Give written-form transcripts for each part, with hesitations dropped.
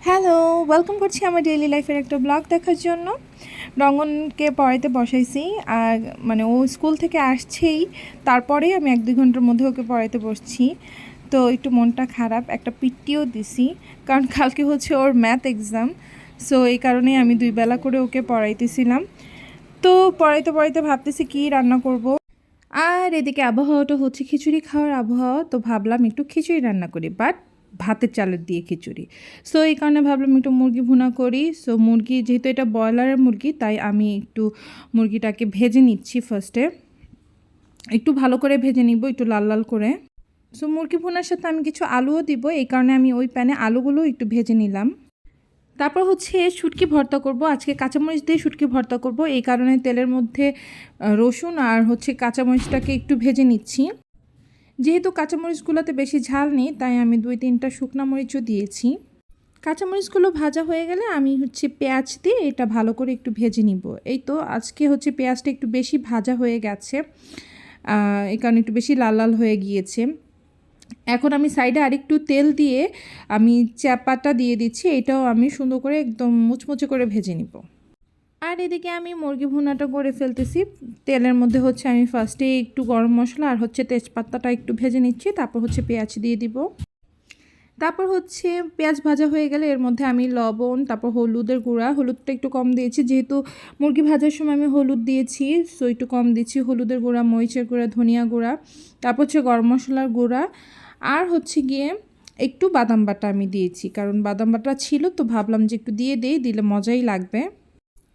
Hello, welcome করছি আমার daily লাইফের একটা ব্লগ দেখার জন্য। রঙ্গনকে পড়াইতে বসাইছি, আর মানে ও স্কুল থেকে আসছেই, তারপরেই আমি 1-2 ঘন্টার মধ্যে ওকে পড়াইতে বসছি। তো একটু মনটা খারাপ, একটা পিটিও দিছি, কারণ কালকে হচ্ছে ওর ম্যাথ এক্সাম। সো এই কারণেই আমি 2 বেলা করে ওকে পড়াইতেছিলাম। তো পড়াইতে পড়াইতে ভাবতেছি কী রান্না করব। আর এদিকে আবহাওয়াটা হচ্ছে খিচুড়ি খাওয়ার আবহাওয়া, তো ভাবলাম একটু খিচুড়ি রান্না করি, বাট ভাতের চালের দিয়ে খিচুড়ি। সো এই কারণে ভাবলাম একটু মুরগি ভুনা করি। সো মুরগি, যেহেতু এটা ব্রয়লারের মুরগি, তাই আমি একটু মুরগিটাকে ভেজে নিচ্ছি ফার্স্টে। একটু ভালো করে ভেজে নিব, একটু লাল লাল করে। সো মুরগি ভুনার সাথে আমি কিছু আলুও দিব, এই কারণে আমি ওই প্যানে আলুগুলো একটু ভেজে নিলাম। তারপর হচ্ছে শুটকি ভর্তা করব, আজকে কাঁচামরিচ দিয়ে শুটকি ভর্তা করব, এই কারণে তেলের মধ্যে রসুন আর হচ্ছে কাঁচামরিচটাকে একটু ভেজে নিচ্ছি। যেহেতু কাঁচামরিচগুলোতে বেশি ঝাল নেই, তাই আমি 2-3টা শুকনা মরিচও দিয়েছি। কাঁচামরিচগুলো ভাজা হয়ে গেলে আমি হচ্ছে পেঁয়াজ দিয়ে এটা ভালো করে একটু ভেজে নিব। এই তো আজকে হচ্ছে পেঁয়াজটা একটু বেশি ভাজা হয়ে গেছে, এই কারণে একটু বেশি লাল লাল হয়ে গিয়েছে। এখন আমি সাইডে আরেকটু তেল দিয়ে আমি চাপাটা দিয়ে দিচ্ছি, এটাও আমি সুন্দর করে একদম মুচমুচে করে ভেজে নিব। আর এদিকে আমি মুরগি ভুনাটা করে ফেলতেছি। তেলের মধ্যে হচ্ছে আমি ফার্স্টে একটু গরম মশলা আর হচ্ছে তেজপাতাটা একটু ভেজে নিচ্ছি, তারপর হচ্ছে পেঁয়াজ দিয়ে দিব। তারপর হচ্ছে পেঁয়াজ ভাজা হয়ে গেলে এর মধ্যে আমি লবণ, তারপর হলুদের গুঁড়া, হলুদটা একটু কম দিয়েছি যেহেতু মুরগি ভাজার সময় আমি হলুদ দিয়েছি, সো একটু কম দিচ্ছি হলুদের গুঁড়া, মরিচের গুঁড়া, ধনিয়া গুঁড়া, তারপর হচ্ছে গরম মশলার গুঁড়া, আর হচ্ছে গিয়ে একটু বাদাম বাটা আমি দিয়েছি, কারণ বাদাম বাটা ছিল তো ভাবলাম যে একটু দিয়ে দিলে মজাই লাগবে।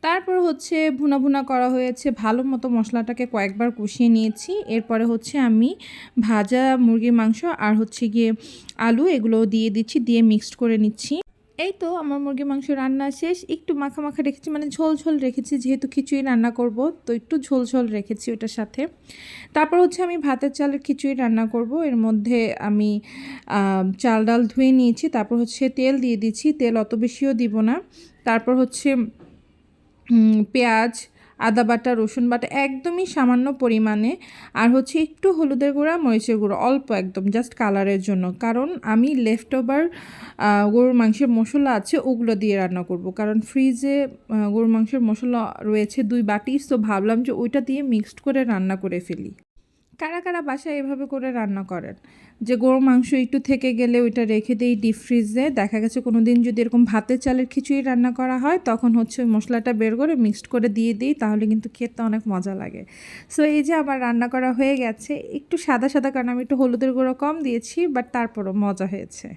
তারপর হচ্ছে ভুনা ভুনা করা হয়েছে, ভালো মতো মশলাটাকে কয়েকবার কষিয়ে নিয়েছি। এরপরে হচ্ছে আমি ভাজা মুরগির মাংস আর হচ্ছে গিয়ে আলু এগুলো দিয়ে দিচ্ছি, দিয়ে মিক্সড করে নিচ্ছি। এই তো আমার মুরগির মাংস রান্না শেষ। একটু মাখা মাখা রেখেছি, মানে ঝোল ঝোল রেখেছি, যেহেতু খিচুড়ি রান্না করব তো একটু ঝোল ঝোল রেখেছি ওটার সাথে। তারপর হচ্ছে আমি ভাতের চালের খিচুড়ি রান্না করব। এর মধ্যে আমি চাল ডাল ধুয়ে নিয়েছি, তারপর হচ্ছে তেল দিয়ে দিচ্ছি, তেল অত বেশিও দিব না। তারপর হচ্ছে পেঁয়াজ, আদা বাটা, রসুন বাটা একদমই সামান্য পরিমাণে, আর হচ্ছে একটু হলুদের গুঁড়া, মরিচের গুঁড়ো অল্প, একদম জাস্ট কালারের জন্য, কারণ আমি লেফট ওভার গরুর মাংসের মশলা আছে ওগুলো দিয়ে রান্না করব, কারণ ফ্রিজে গরুর মাংসের মশলা রয়েছে 2 বাটি, সো ভাবলাম যে ওইটা দিয়ে মিক্সড করে রান্না করে ফেলি। কারা কারা বাসায় এভাবে করে রান্না করেন, যে গরুর মাংস একটু থেকে গেলে ওইটা রেখে দিই ডিপ ফ্রিজে? দেখা গেছে কোনো দিন যদি এরকম ভাতের চালের খিচুড়ি রান্না করা হয়, তখন হচ্ছে ওই মশলাটা বের করে মিক্সড করে দিয়ে দিই, তাহলে কিন্তু খেতে অনেক মজা লাগে। সো এই যে আমার রান্না করা হয়ে গেছে, একটু সাদা সাদা, কারণ আমি একটু হলুদের গুঁড়ো কম দিয়েছি, বাট তারপরও মজা হয়েছে।